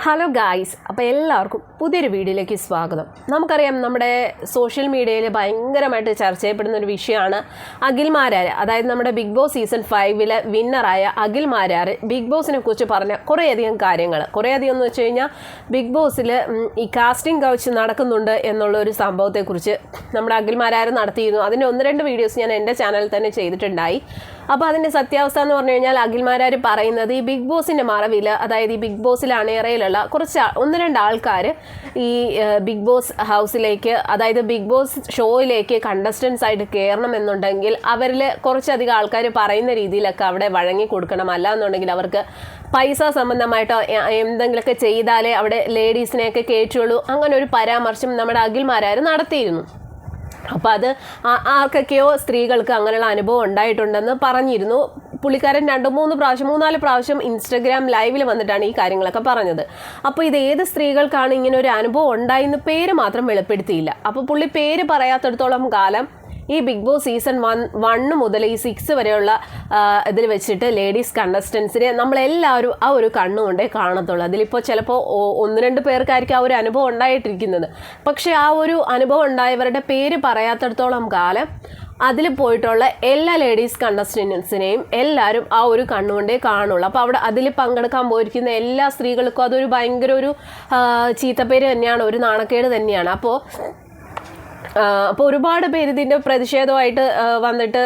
Hello guys, അപ്പോൾ എല്ലാവർക്കും പുതിയൊരു വീഡിയോയിലേക്ക് സ്വാഗതം. നമുക്കറിയാം, നമ്മുടെ സോഷ്യൽ മീഡിയയിൽ ഭയങ്കരമായിട്ട് ചർച്ച ചെയ്യപ്പെടുന്ന ഒരു വിഷയമാണ് അഖിൽ മാരാർ. അതായത് നമ്മുടെ ബിഗ് ബോസ് സീസൺ 5 വിന്നറായ അഖിൽ മാരാർ ബിഗ് ബോസിനെ കുറിച്ച് പറഞ്ഞ കുറേയധികം കാര്യങ്ങൾ. കുറേയധികം എന്ന് വെച്ച് കഴിഞ്ഞാൽ ബിഗ് ബോസിൽ ഈ കാസ്റ്റിംഗ് കൗച്ച് നടക്കുന്നുണ്ട് എന്നുള്ള ഒരു സംഭവത്തെക്കുറിച്ച് നമ്മുടെ അഖിൽ മാരാർ നടത്തിയിരുന്നു. അതിൻ്റെ 1-2 വീഡിയോസ് ഞാൻ എൻ്റെ ചാനലിൽ തന്നെ ചെയ്തിട്ടുണ്ടായി. അപ്പോൾ അതിൻ്റെ സത്യാവസ്ഥ എന്ന് പറഞ്ഞു കഴിഞ്ഞാൽ അഖിൽ മാരാർ പറയുന്നത് ഈ ബിഗ് ബോസിൻ്റെ മറവിൽ, അതായത് ഈ ബിഗ് ബോസിൽ അണിയറയിലുള്ള കുറച്ച് 1-2 ആൾക്കാർ ഈ ബിഗ് ബോസ് ഹൗസിലേക്ക്, അതായത് ബിഗ് ബോസ് ഷോയിലേക്ക് കണ്ടസ്റ്റൻസ് ആയിട്ട് കയറണം എന്നുണ്ടെങ്കിൽ അവരിൽ കുറച്ചധികം ആൾക്കാർ പറയുന്ന രീതിയിലൊക്കെ അവിടെ വഴങ്ങി കൊടുക്കണം. അല്ല എന്നുണ്ടെങ്കിൽ അവർക്ക് പൈസ സംബന്ധമായിട്ടോ എന്തെങ്കിലുമൊക്കെ ചെയ്താലേ അവിടെ ലേഡീസിനെയൊക്കെ കയറ്റുള്ളൂ. അങ്ങനെ ഒരു പരാമർശം നമ്മുടെ അഖിൽ മാരാർ നടത്തിയിരുന്നു. അപ്പോൾ അത് ആർക്കൊക്കെയോ സ്ത്രീകൾക്ക് അങ്ങനെയുള്ള അനുഭവം ഉണ്ടായിട്ടുണ്ടെന്ന് പറഞ്ഞിരുന്നു. പുള്ളിക്കാരൻ 2-3 പ്രാവശ്യം ഇൻസ്റ്റഗ്രാം ലൈവിൽ വന്നിട്ടാണ് ഈ കാര്യങ്ങളൊക്കെ പറഞ്ഞത്. അപ്പോൾ ഇത് ഏത് സ്ത്രീകൾക്കാണ് ഇങ്ങനെ ഒരു അനുഭവം ഉണ്ടായെന്ന് പേര് മാത്രം വെളിപ്പെടുത്തിയില്ല. അപ്പോൾ പുള്ളി പേര് പറയാത്തിടത്തോളം കാലം ഈ ബിഗ് ബോസ് സീസൺ 1 മുതൽ ഈ 6 വരെയുള്ള ഇതിൽ വെച്ചിട്ട് ലേഡീസ് കണ്ടസ്റ്റൻസിനെ നമ്മളെല്ലാവരും ആ ഒരു കണ്ണുകൊണ്ടേ കാണത്തുള്ളൂ. അതിലിപ്പോൾ ചിലപ്പോൾ 1-2 പേർക്കായിരിക്കും ആ ഒരു അനുഭവം ഉണ്ടായിട്ടിരിക്കുന്നത്. പക്ഷേ ആ ഒരു അനുഭവം ഉണ്ടായവരുടെ പേര് പറയാത്തിടത്തോളം കാലം അതിൽ പോയിട്ടുള്ള എല്ലാ ലേഡീസ് കണ്ടസ്റ്റൻസിനെയും എല്ലാവരും ആ ഒരു കണ്ണുകൊണ്ടേ കാണുള്ളൂ. അപ്പോൾ അവിടെ അതിൽ പങ്കെടുക്കാൻ പോയിരിക്കുന്ന എല്ലാ സ്ത്രീകൾക്കും അതൊരു ഭയങ്കര ഒരു ചീത്തപ്പേര് തന്നെയാണ്, ഒരു നാണക്കേട് തന്നെയാണ്. അപ്പോൾ ഒരുപാട് പേര് ഇതിൻ്റെ പ്രതിഷേധമായിട്ട് വന്നിട്ട്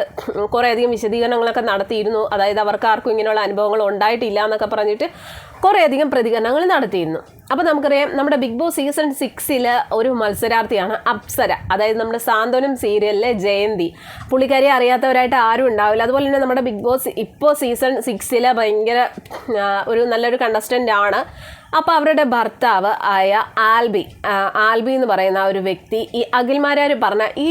കുറേയധികം വിശദീകരണങ്ങളൊക്കെ നടത്തിയിരുന്നു. അതായത് അവർക്ക് ആർക്കും ഇങ്ങനെയുള്ള അനുഭവങ്ങൾ ഉണ്ടായിട്ടില്ല എന്നൊക്കെ പറഞ്ഞിട്ട് കുറേയധികം പ്രതികരണങ്ങൾ നടത്തിയിരുന്നു. അപ്പോൾ നമുക്കറിയാം, നമ്മുടെ ബിഗ് ബോസ് സീസൺ 6 ഒരു മത്സരാർത്ഥിയാണ് അപ്സര. അതായത് നമ്മുടെ സാന്ത്വനം സീരിയലിലെ ജയന്തി. പുള്ളിക്കാരിയെ അറിയാത്തവരായിട്ട് ആരും ഉണ്ടാവില്ല. അതുപോലെ തന്നെ നമ്മുടെ ബിഗ് ബോസ് ഇപ്പോൾ സീസൺ 6 ഭയങ്കര ഒരു നല്ലൊരു കണ്ടസ്റ്റൻ്റ് ആണ്. അപ്പോൾ അവരുടെ ഭർത്താവ് ആയ ആൽബി എന്ന് പറയുന്ന ആ ഒരു വ്യക്തി ഈ അഖിൽ മാരാർ പറഞ്ഞ ഈ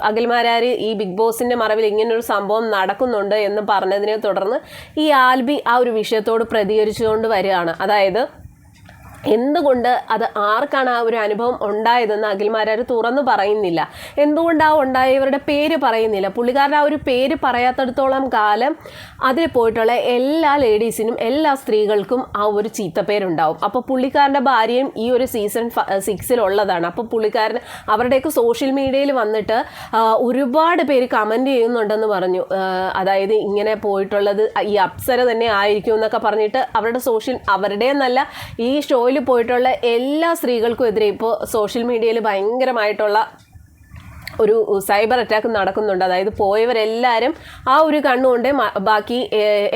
അഖിൽ മാരാർ ഈ ബിഗ് ബോസിൻ്റെ മറവിൽ ഇങ്ങനൊരു സംഭവം നടക്കുന്നുണ്ട് എന്ന് പറഞ്ഞതിനെ തുടർന്ന് ഈ ആൽബി ആ ഒരു വിഷയത്തോട് പ്രതികരിച്ചുകൊണ്ട് വരികയാണ്. അതായത് എന്തുകൊണ്ട് അത് ആർക്കാണ് ആ ഒരു അനുഭവം ഉണ്ടായതെന്ന് അഖിൽ മാരാർ തുറന്നു പറയുന്നില്ല. എന്തുകൊണ്ട് ആ ഉണ്ടായവരുടെ പേര് പറയുന്നില്ല. പുള്ളിക്കാരുടെ ആ ഒരു പേര് പറയാത്തിടത്തോളം കാലം അതിൽ പോയിട്ടുള്ള എല്ലാ ലേഡീസിനും എല്ലാ സ്ത്രീകൾക്കും ആ ഒരു ചീത്തപ്പേരുണ്ടാവും. അപ്പോൾ പുള്ളിക്കാരൻ്റെ ഭാര്യയും ഈ ഒരു സീസൺ 6 അപ്പോൾ പുള്ളിക്കാരൻ അവരുടെയൊക്കെ സോഷ്യൽ മീഡിയയിൽ വന്നിട്ട് ഒരുപാട് പേര് കമൻറ്റ് ചെയ്യുന്നുണ്ടെന്ന് പറഞ്ഞു. അതായത് ഇങ്ങനെ പോയിട്ടുള്ളത് ഈ അപ്സര തന്നെ ആയിരിക്കും എന്നൊക്കെ പറഞ്ഞിട്ട് അവരുടെ എന്നല്ല, ഈ ഷോയിൽ പോയിട്ടുള്ള എല്ലാ സ്ത്രീകൾക്കും എതിരെ ഇപ്പോൾ സോഷ്യൽ മീഡിയയിൽ ഭയങ്കരമായിട്ടുള്ള ഒരു സൈബർ അറ്റാക്ക് നടക്കുന്നുണ്ട്. അതായത് പോയവരെല്ലാവരും ആ ഒരു കണ്ണുകൊണ്ടേ ബാക്കി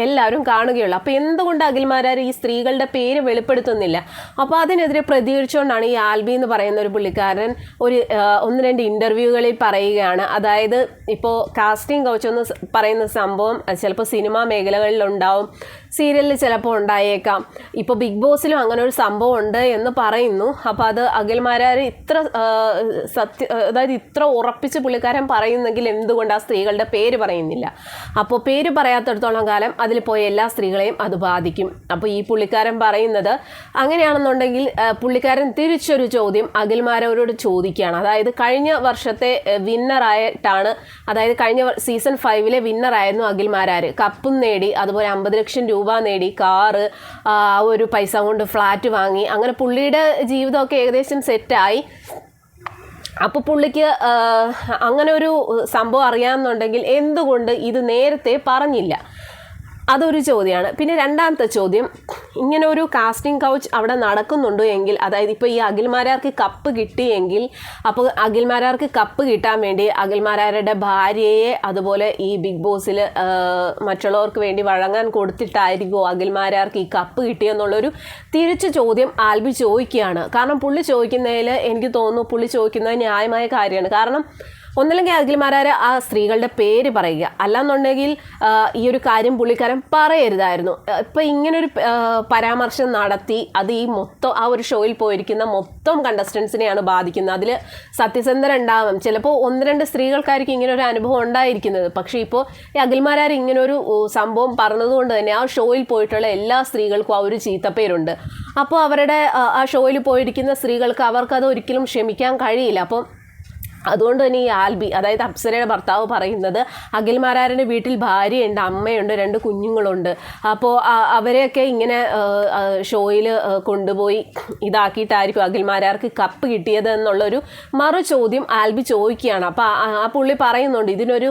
എല്ലാവരും കാണുകയുള്ളൂ. അപ്പോൾ എന്തുകൊണ്ട് അഖിൽ മാരാർ ഈ സ്ത്രീകളുടെ പേര് വെളിപ്പെടുത്തുന്നില്ല? അപ്പോൾ അതിനെതിരെ പ്രതികരിച്ചുകൊണ്ടാണ് ഈ ആൽബി എന്ന് പറയുന്ന ഒരു പുള്ളിക്കാരൻ 1-2 ഇൻ്റർവ്യൂകളിൽ പറയുകയാണ്. അതായത് ഇപ്പോൾ കാസ്റ്റിംഗ് കൗച്ച് എന്ന് പറയുന്ന സംഭവം ചിലപ്പോൾ സിനിമാ മേഖലകളിലുണ്ടാവും, സീരിയലിൽ ചിലപ്പോൾ ഉണ്ടായേക്കാം. ഇപ്പോൾ ബിഗ് ബോസിലും അങ്ങനെ ഒരു സംഭവം ഉണ്ട് എന്ന് പറയുന്നു. അപ്പോൾ അത് അഖിൽ മാരാർ അതായത് ഇത്ര ഉറപ്പിച്ച് പുള്ളിക്കാരൻ പറയുന്നെങ്കിൽ എന്തുകൊണ്ട് ആ സ്ത്രീകളുടെ പേര് പറയുന്നില്ല? അപ്പോൾ പേര് പറയാത്തിടത്തോളം കാലം അതിൽ പോയ എല്ലാ സ്ത്രീകളെയും അത് ബാധിക്കും. അപ്പോൾ ഈ പുള്ളിക്കാരൻ പറയുന്നത് അങ്ങനെയാണെന്നുണ്ടെങ്കിൽ പുള്ളിക്കാരൻ തിരിച്ചൊരു ചോദ്യം അഖിൽ മാരാരോട് ചോദിക്കുകയാണ്. അതായത് കഴിഞ്ഞ വർഷത്തെ വിന്നറായിട്ടാണ്, അതായത് കഴിഞ്ഞ സീസൺ 5 വിന്നറായിരുന്നു അഖിൽ മാരാർ. കപ്പും നേടി, അതുപോലെ 50 ലക്ഷം രൂപ നേടി, കാറ്, ആ ഒരു പൈസ കൊണ്ട് ഫ്ലാറ്റ് വാങ്ങി. അങ്ങനെ പുള്ളിയുടെ ജീവിതമൊക്കെ ഏകദേശം സെറ്റായി. അപ്പോൾ പുള്ളിക്ക് അങ്ങനെ ഒരു സംഭവം അറിയാമെന്നുണ്ടെങ്കിൽ എന്തുകൊണ്ട് ഇത് നേരത്തെ പറഞ്ഞില്ല? അതൊരു ചോദ്യമാണ്. പിന്നെ രണ്ടാമത്തെ ചോദ്യം, ഇങ്ങനെ ഒരു കാസ്റ്റിംഗ് കൗച്ച് അവിടെ നടക്കുന്നുണ്ടോ എങ്കിൽ, അതായത് ഇപ്പോൾ ഈ അഖിൽ മാരാർക്ക് കപ്പ് കിട്ടിയെങ്കിൽ, അപ്പോൾ അഖിൽ മാരാർക്ക് കപ്പ് കിട്ടാൻ വേണ്ടി അഖിൽ മാരാരുടെ ഭാര്യയെ അതുപോലെ ഈ ബിഗ് ബോസിൽ മറ്റുള്ളവർക്ക് വേണ്ടി വഴങ്ങാൻ കൊടുത്തിട്ടായിരിക്കുമോ അഖിൽ മാരാർക്ക് ഈ കപ്പ് കിട്ടിയെന്നുള്ളൊരു തിരിച്ചു ചോദ്യം ആൽബി ചോദിക്കുകയാണ്. കാരണം പുള്ളി ചോദിക്കുന്നതിൽ എനിക്ക് തോന്നുന്നു പുള്ളി ചോദിക്കുന്നത് ന്യായമായ കാര്യമാണ്. കാരണം ഒന്നല്ലെങ്കിൽ അഖിൽ മാരാർ ആ സ്ത്രീകളുടെ പേര് പറയുക, അല്ലാന്നുണ്ടെങ്കിൽ ഈ ഒരു കാര്യം പുള്ളിക്കാരൻ പറയരുതായിരുന്നു. ഇപ്പം ഇങ്ങനൊരു പരാമർശം നടത്തി അത് ഈ മൊത്തം ആ ഒരു ഷോയിൽ പോയിരിക്കുന്ന മൊത്തം കണ്ടസ്റ്റൻസിനെയാണ് ബാധിക്കുന്നത്. അതിൽ സത്യസന്ധരുണ്ടാവും, ചിലപ്പോൾ 1-2 സ്ത്രീകൾക്കായിരിക്കും ഇങ്ങനൊരു അനുഭവം ഉണ്ടായിരിക്കുന്നത്. പക്ഷേ ഇപ്പോൾ ഈ അഖിൽ മാരാർ ഇങ്ങനൊരു സംഭവം പറഞ്ഞതുകൊണ്ട് തന്നെ ആ ഷോയിൽ പോയിട്ടുള്ള എല്ലാ സ്ത്രീകൾക്കും ആ ഒരു ചീത്തപ്പേരുണ്ട്. അപ്പോൾ അവരുടെ ആ ഷോയിൽ പോയിരിക്കുന്ന സ്ത്രീകൾക്ക് അവർക്കത് ഒരിക്കലും ക്ഷമിക്കാൻ കഴിയില്ല. അപ്പോൾ അതുകൊണ്ട് തന്നെ ഈ ആൽബി, അതായത് അപ്സരയുടെ ഭർത്താവ് പറയുന്നത് അഖിൽമാരാരുടെ വീട്ടിൽ ഭാര്യയുണ്ട്, അമ്മയുണ്ട്, 2 കുഞ്ഞുങ്ങളുണ്ട്. അപ്പോൾ അവരെയൊക്കെ ഇങ്ങനെ ഷോയിൽ കൊണ്ടുപോയി ഇതാക്കിയിട്ടായിരിക്കും അഖിൽമാരാർക്ക് കപ്പ് കിട്ടിയത് എന്നുള്ളൊരു മറു ചോദ്യം ആൽബി ചോദിക്കുകയാണ്. അപ്പോൾ ആ പുള്ളി പറയുന്നുണ്ട് ഇതിനൊരു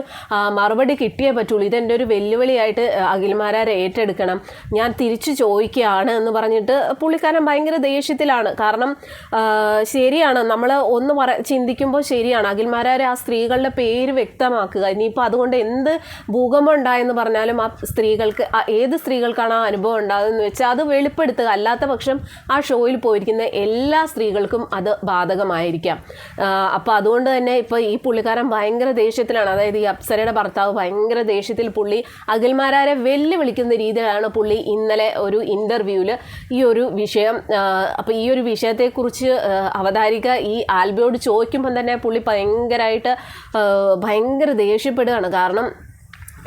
മറുപടി കിട്ടിയേ പറ്റുള്ളൂ, ഇതെൻ്റെ ഒരു വെല്ലുവിളിയായിട്ട് അഖിൽമാരാരെ ഏറ്റെടുക്കണം, ഞാൻ തിരിച്ചു ചോദിക്കുകയാണ് എന്ന് പറഞ്ഞിട്ട് പുള്ളിക്കാരൻ ഭയങ്കര ദേഷ്യത്തിലാണ്. കാരണം ശരിയാണ്, നമ്മൾ ഒന്ന് ചിന്തിക്കുമ്പോൾ ശരിയാണ്, അഖിൽമാരാരെ ആ സ്ത്രീകളുടെ പേര് വ്യക്തമാക്കുക. ഇനിയിപ്പോൾ അതുകൊണ്ട് എന്ത് ഭൂകമ്പം ഉണ്ടായെന്ന് പറഞ്ഞാലും ആ സ്ത്രീകൾക്ക്, ഏത് സ്ത്രീകൾക്കാണ് ആ അനുഭവം ഉണ്ടാകുന്നതെന്ന് വെച്ചാൽ അത് വെളിപ്പെടുത്തുക. അല്ലാത്ത പക്ഷം ആ ഷോയിൽ പോയിരിക്കുന്ന എല്ലാ സ്ത്രീകൾക്കും അത് ബാധകമായിരിക്കാം. അപ്പോൾ അതുകൊണ്ട് തന്നെ ഇപ്പോൾ ഈ പുള്ളിക്കാരൻ ഭയങ്കര ദേഷ്യത്തിലാണ്. അതായത് ഈ അപ്സരയുടെ ഭർത്താവ് ഭയങ്കര ദേഷ്യത്തിൽ പുള്ളി അഖിൽമാരാരെ വെല്ലുവിളിക്കുന്ന രീതിയിലാണ് പുള്ളി ഇന്നലെ ഒരു ഇൻ്റർവ്യൂവിൽ ഈ ഒരു വിഷയം, അപ്പോൾ ഈ ഒരു വിഷയത്തെക്കുറിച്ച് അവതാരിക ഈ ആൽബിയോട് ചോദിക്കുമ്പം തന്നെ പുള്ളി ഭയങ്കര ദേഷ്യപ്പെടുകയാണ്. കാരണം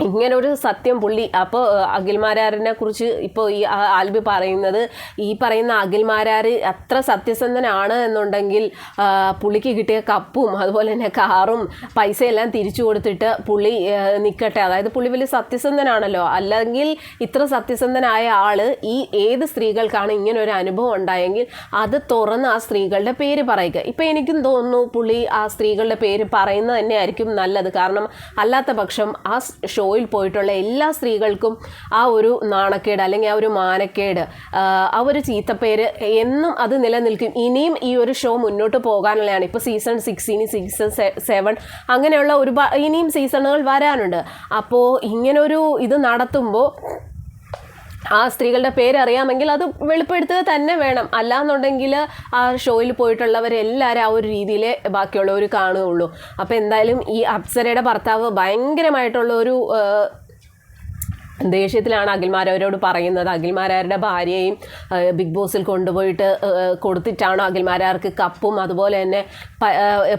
ഇങ്ങനൊരു സത്യം പുള്ളി, അപ്പോൾ അഖിൽമാരാരിനെ കുറിച്ച് ഇപ്പോൾ ഈ ആൽബി പറയുന്നത്, ഈ പറയുന്ന അഖിൽമാരാർ അത്ര സത്യസന്ധനാണ് എന്നുണ്ടെങ്കിൽ പുള്ളിക്ക് കിട്ടിയ കപ്പും അതുപോലെ തന്നെ കാറും പൈസയെല്ലാം തിരിച്ചു കൊടുത്തിട്ട് പുള്ളി നിൽക്കട്ടെ. അതായത് പുള്ളി വലിയ സത്യസന്ധനാണല്ലോ. അല്ലെങ്കിൽ ഇത്ര സത്യസന്ധനായ ആൾ ഈ ഏത് സ്ത്രീകൾക്കാണ് ഇങ്ങനെ ഒരു അനുഭവം ഉണ്ടായെങ്കിൽ അത് തുറന്ന് ആ സ്ത്രീകളുടെ പേര് പറയുക. ഇപ്പം എനിക്കും തോന്നുന്നു പുള്ളി ആ സ്ത്രീകളുടെ പേര് പറയുന്നത് തന്നെയായിരിക്കും നല്ലത്. കാരണം അല്ലാത്ത പക്ഷം ആ ഷോയിൽ പോയിട്ടുള്ള എല്ലാ സ്ത്രീകൾക്കും ആ ഒരു നാണക്കേട് അല്ലെങ്കിൽ ആ ഒരു മാനക്കേട്, ആ ഒരു ചീത്തപ്പേര് എന്നും അത് നിലനിൽക്കും. ഇനിയും ഈ ഒരു ഷോ മുന്നോട്ട് പോകാനുള്ളതാണ്. ഇപ്പോൾ സീസൺ 6, ഇനി സീസൺ 7 അങ്ങനെയുള്ള ഇനിയും സീസണുകൾ വരാനുണ്ട്. അപ്പോൾ ഇങ്ങനൊരു ഇത് നടത്തുമ്പോൾ ആ സ്ത്രീകളുടെ പേരറിയാമെങ്കിൽ അത് വെളിപ്പെടുത്തുക തന്നെ വേണം. അല്ലാന്നുണ്ടെങ്കിൽ ആ ഷോയിൽ പോയിട്ടുള്ളവരെല്ലാവരും ആ ഒരു രീതിയിലേ ബാക്കിയുള്ളവർ കാണുകയുള്ളൂ. അപ്പോൾ എന്തായാലും ഈ അപ്സരയുടെ ഭർത്താവ് ഭയങ്കരമായിട്ടുള്ള ഒരു ദേഷ്യത്തിലാണ് അഖിൽമാരാരോട് പറയുന്നത്. അഖിൽമാരാരുടെ ഭാര്യയും ബിഗ് ബോസിൽ കൊണ്ടുപോയിട്ട് കൊടുത്തിട്ടാണോ അഖിൽമാരാർക്ക് കപ്പും അതുപോലെ തന്നെ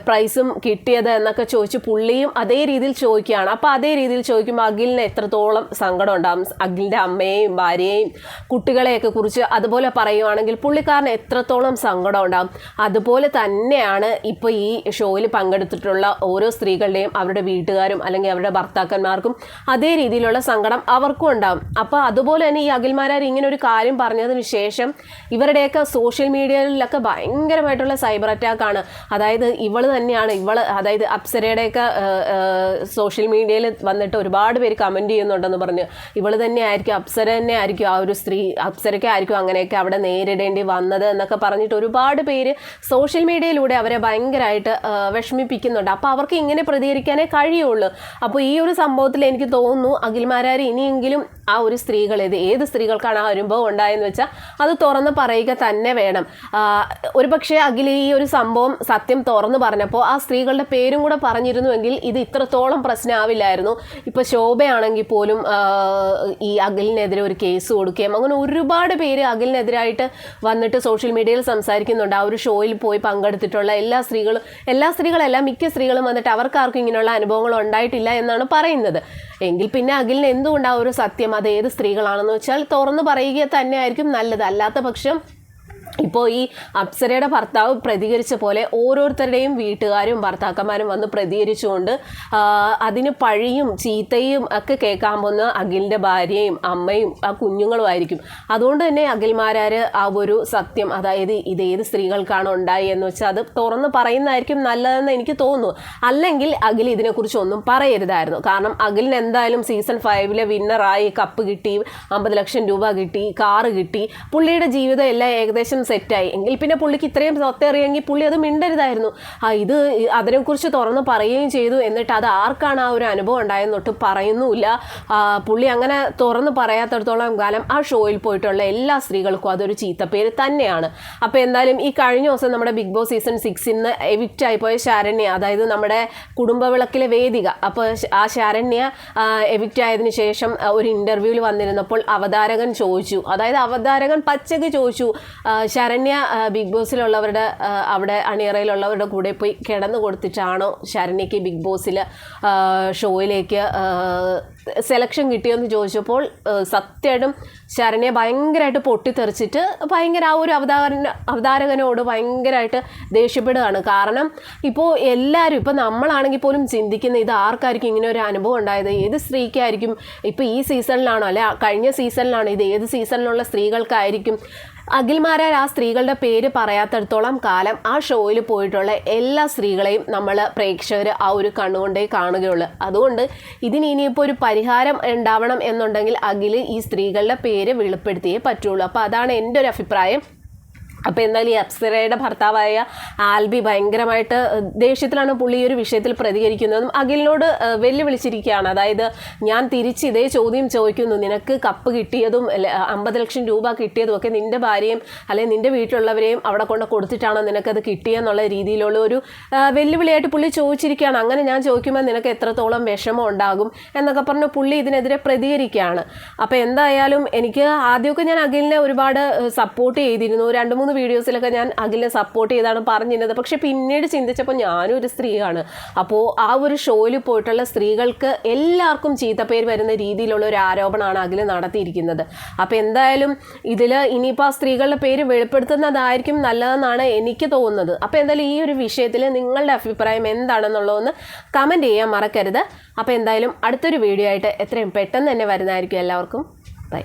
പ്രൈസും കിട്ടിയത് എന്നൊക്കെ ചോദിച്ച് പുള്ളിയും അതേ രീതിയിൽ ചോദിക്കുകയാണ്. അപ്പോൾ അതേ രീതിയിൽ ചോദിക്കുമ്പോൾ അഖിലിന് എത്രത്തോളം സങ്കടം ഉണ്ടാകും, അഖിലിൻ്റെ അമ്മയെയും ഭാര്യയെയും കുട്ടികളെയൊക്കെ കുറിച്ച് അതുപോലെ പറയുവാണെങ്കിൽ പുള്ളിക്കാരന് എത്രത്തോളം സങ്കടം ഉണ്ടാകും. അതുപോലെ തന്നെയാണ് ഇപ്പോൾ ഈ ഷോയിൽ പങ്കെടുത്തിട്ടുള്ള ഓരോ സ്ത്രീകളുടെയും അവരുടെ വീട്ടുകാരും അല്ലെങ്കിൽ അവരുടെ ഭർത്താക്കന്മാർക്കും അതേ രീതിയിലുള്ള സങ്കടം അവർക്കും ഉണ്ടാകും. അപ്പോൾ അതുപോലെ തന്നെ ഈ അഖിൽമാരാർ ഇങ്ങനെ ഒരു കാര്യം പറഞ്ഞതിന് ശേഷം ഇവരുടെയൊക്കെ സോഷ്യൽ മീഡിയയിലൊക്കെ ഭയങ്കരമായിട്ടുള്ള സൈബർ അറ്റാക്കാണ്. അതായത് അതായത് അപ്സരയുടെയൊക്കെ സോഷ്യൽ മീഡിയയിൽ വന്നിട്ട് ഒരുപാട് പേര് കമൻറ്റ് ചെയ്യുന്നുണ്ടെന്ന് പറഞ്ഞ് അപ്സര തന്നെ ആയിരിക്കും ആ ഒരു സ്ത്രീ, അപ്സരയ്ക്കായിരിക്കും അങ്ങനെയൊക്കെ അവിടെ നേരിടേണ്ടി വന്നത് എന്നൊക്കെ പറഞ്ഞിട്ട് ഒരുപാട് പേര് സോഷ്യൽ മീഡിയയിലൂടെ അവരെ ഭയങ്കരമായിട്ട് വിഷമിപ്പിക്കുന്നുണ്ട്. അപ്പോൾ അവർക്ക് ഇങ്ങനെ പ്രതികരിക്കാനേ കഴിയുള്ളൂ. അപ്പോൾ ഈ ഒരു സംഭവത്തിൽ എനിക്ക് തോന്നുന്നു അഖിൽമാരാർ ഇനിയെങ്കിലും ആ ഒരു ഏത് സ്ത്രീകൾക്കാണ് ആ അനുഭവം ഉണ്ടായെന്ന് വെച്ചാൽ അത് തുറന്ന് പറയുക തന്നെ വേണം. ഒരുപക്ഷെ അഖിൽ ഈ ഒരു സംഭവം സത്യം തുറന്ന് പറഞ്ഞപ്പോൾ ആ സ്ത്രീകളുടെ പേരും കൂടെ പറഞ്ഞിരുന്നുവെങ്കിൽ ഇത് ഇത്രത്തോളം പ്രശ്നമാവില്ലായിരുന്നു. ഇപ്പോൾ ശോഭയാണെങ്കിൽ പോലും ഈ അഖിലിനെതിരെ ഒരു കേസ് കൊടുക്കുകയും അങ്ങനെ ഒരുപാട് പേര് അഖിലിനെതിരായിട്ട് വന്നിട്ട് സോഷ്യൽ മീഡിയയിൽ സംസാരിക്കുന്നുണ്ട്. ആ ഒരു ഷോയിൽ പോയി പങ്കെടുത്തിട്ടുള്ള മിക്ക സ്ത്രീകളും വന്നിട്ട് അവർക്കാർക്കും ഇങ്ങനെയുള്ള അനുഭവങ്ങൾ ഉണ്ടായിട്ടില്ല എന്നാണ് പറയുന്നത്. എങ്കിൽ പിന്നെ അഖിലിന് എന്തുകൊണ്ട് ആ ഒരു സത്യം അത് ഏത് സ്ത്രീകളാണെന്ന് വെച്ചാൽ തുറന്ന് പറയുക തന്നെയായിരിക്കും നല്ലത്. അല്ലാത്ത പക്ഷം ഇപ്പോൾ ഈ അപ്സരയുടെ ഭർത്താവ് പ്രതികരിച്ച പോലെ ഓരോരുത്തരുടെയും വീട്ടുകാരും ഭർത്താക്കന്മാരും വന്ന് പ്രതികരിച്ചുകൊണ്ട് അതിന് പഴിയും ചീത്തയും ഒക്കെ കേൾക്കാൻ പോകുന്ന അഖിലിൻ്റെ ഭാര്യയും അമ്മയും ആ കുഞ്ഞുങ്ങളും ആയിരിക്കും. അതുകൊണ്ട് തന്നെ അഖിൽമാരാർ ആ ഒരു സത്യം, അതായത് ഇതേത് സ്ത്രീകൾക്കാണ് ഉണ്ടായി എന്ന് വെച്ചാൽ അത് തുറന്ന് പറയുന്നതായിരിക്കും നല്ലതെന്ന് എനിക്ക് തോന്നുന്നു. അല്ലെങ്കിൽ അഖിൽ ഇതിനെക്കുറിച്ചൊന്നും പറയരുതായിരുന്നു. കാരണം അഖിലിന് എന്തായാലും സീസൺ 5 വിന്നറായി, കപ്പ് കിട്ടി, 50 ലക്ഷം രൂപ കിട്ടി, കാറ് കിട്ടി, പുള്ളിയുടെ ജീവിതം എല്ലാം ഏകദേശം സെറ്റായി. എങ്കിൽ പിന്നെ പുള്ളിക്ക് ഇത്രയും സത്യം പുള്ളി അത് മിണ്ടരുതായിരുന്നു. ഇത് അതിനെക്കുറിച്ച് തുറന്ന് പറയുകയും ചെയ്തു. എന്നിട്ട് അത് ആർക്കാണ് ആ ഒരു അനുഭവം ഉണ്ടായെന്നൊട്ട് പറയുന്നുമില്ല. പുള്ളി അങ്ങനെ തുറന്ന് പറയാത്തടത്തോളം കാലം ആ ഷോയിൽ പോയിട്ടുള്ള എല്ലാ സ്ത്രീകൾക്കും അതൊരു ചീത്തപ്പേര് തന്നെയാണ്. അപ്പോൾ എന്തായാലും ഈ കഴിഞ്ഞ ദിവസം നമ്മുടെ ബിഗ് ബോസ് സീസൺ 6 എവിക്റ്റ് ആയിപ്പോയ ശരണ്യ, അതായത് നമ്മുടെ കുടുംബവിളക്കിലെ വേദിക, അപ്പോൾ ആ ശരണ്യ എവിക്റ്റ് ആയതിനു ശേഷം ഒരു ഇൻ്റർവ്യൂവിൽ വന്നിരുന്നപ്പോൾ അവതാരകൻ പച്ചയ്ക്ക് ചോദിച്ചു, ശരണ്യ ബിഗ് ബോസിലുള്ളവരുടെ അവിടെ അണിയറയിലുള്ളവരുടെ കൂടെ പോയി കിടന്നു കൊടുത്തിട്ടാണോ ശരണ്യയ്ക്ക് ബിഗ് ബോസിൽ ഷോയിലേക്ക് സെലക്ഷൻ കിട്ടിയെന്ന് ചോദിച്ചപ്പോൾ സത്യമായിട്ടും ശരണ്യ ഭയങ്കരമായിട്ട് പൊട്ടിത്തെറിച്ചിട്ട് ഭയങ്കര ആ ഒരു അവതാരകനോട് ഭയങ്കരമായിട്ട് ദേഷ്യപ്പെടുകയാണ്. കാരണം ഇപ്പോൾ എല്ലാവരും ഇപ്പോൾ നമ്മളാണെങ്കിൽ പോലും ചിന്തിക്കുന്ന ഇത് ആർക്കായിരിക്കും ഇങ്ങനെ ഒരു അനുഭവം ഉണ്ടായത്, ഏത് സ്ത്രീക്കായിരിക്കും, ഇപ്പോൾ ഈ സീസണിലാണോ അല്ലെ കഴിഞ്ഞ സീസണിലാണോ, ഇത് ഏത് സീസണിലുള്ള സ്ത്രീകൾക്കായിരിക്കും. അഖിൽമാരാർ ആ സ്ത്രീകളുടെ പേര് പറയാത്തിടത്തോളം കാലം ആ ഷോയിൽ പോയിട്ടുള്ള എല്ലാ സ്ത്രീകളെയും നമ്മൾ പ്രേക്ഷകർ ആ ഒരു കണ്ണുകൊണ്ടേ കാണുകയുള്ളൂ. അതുകൊണ്ട് ഇതിന് ഇനിയിപ്പോൾ ഒരു പരിഹാരം ഉണ്ടാവണം എന്നുണ്ടെങ്കിൽ അഖിൽ ഈ സ്ത്രീകളുടെ പേര് വെളിപ്പെടുത്തിയേ പറ്റുള്ളൂ. അപ്പോൾ അതാണ് എൻ്റെ ഒരു അഭിപ്രായം. അപ്പോൾ എന്തായാലും ഈ അപ്സരയുടെ ഭർത്താവായ ആൽബി ഭയങ്കരമായിട്ട് ദേഷ്യത്തിലാണ് പുള്ളി ഈ ഒരു വിഷയത്തിൽ പ്രതികരിക്കുന്നതും അഖിലിനോട് വെല്ലുവിളിച്ചിരിക്കുകയാണ്. അതായത് ഞാൻ തിരിച്ച് ഇതേ ചോദ്യം ചോദിക്കുന്നു, നിനക്ക് കപ്പ് കിട്ടിയതും 50 ലക്ഷം രൂപ കിട്ടിയതും ഒക്കെ നിൻ്റെ ഭാര്യയും അല്ലെങ്കിൽ നിൻ്റെ വീട്ടിലുള്ളവരെയും അവിടെ കൊണ്ട് കൊടുത്തിട്ടാണോ നിനക്കത് കിട്ടിയെന്നുള്ള രീതിയിലുള്ള ഒരു വെല്ലുവിളിയായിട്ട് പുള്ളി ചോദിച്ചിരിക്കുകയാണ്. അങ്ങനെ ഞാൻ ചോദിക്കുമ്പോൾ നിനക്ക് എത്രത്തോളം വിഷമം ഉണ്ടാകും എന്നൊക്കെ പറഞ്ഞ് പുള്ളി ഇതിനെതിരെ പ്രതികരിക്കുകയാണ്. അപ്പോൾ എന്തായാലും എനിക്ക് ആദ്യമൊക്കെ ഞാൻ അഖിലിനെ ഒരുപാട് സപ്പോർട്ട് ചെയ്തിരുന്നു. 2-3 വീഡിയോസിലൊക്കെ ഞാൻ അഖിലിനെ സപ്പോർട്ട് ചെയ്താണ് പറഞ്ഞിരുന്നത്. പക്ഷെ പിന്നീട് ചിന്തിച്ചപ്പോൾ ഞാനും ഒരു സ്ത്രീയാണ്. അപ്പോൾ ആ ഒരു ഷോയിൽ പോയിട്ടുള്ള സ്ത്രീകൾക്ക് എല്ലാവർക്കും ചീത്തപ്പേര് വരുന്ന രീതിയിലുള്ള ഒരു ആരോപണമാണ് അഖിൽ നടത്തിയിരിക്കുന്നത്. അപ്പോൾ എന്തായാലും ഇതിൽ ഇനിയിപ്പോൾ ആ സ്ത്രീകളുടെ പേര് വെളിപ്പെടുത്തുന്നതായിരിക്കും നല്ലതെന്നാണ് എനിക്ക് തോന്നുന്നത്. അപ്പോൾ എന്തായാലും ഈ ഒരു വിഷയത്തിൽ നിങ്ങളുടെ അഭിപ്രായം എന്താണെന്നുള്ളതൊന്ന് കമൻറ്റ് ചെയ്യാൻ മറക്കരുത്. അപ്പോൾ എന്തായാലും അടുത്തൊരു വീഡിയോ ആയിട്ട് എത്രയും പെട്ടെന്ന് തന്നെ വരുന്നതായിരിക്കും. എല്ലാവർക്കും ബൈ.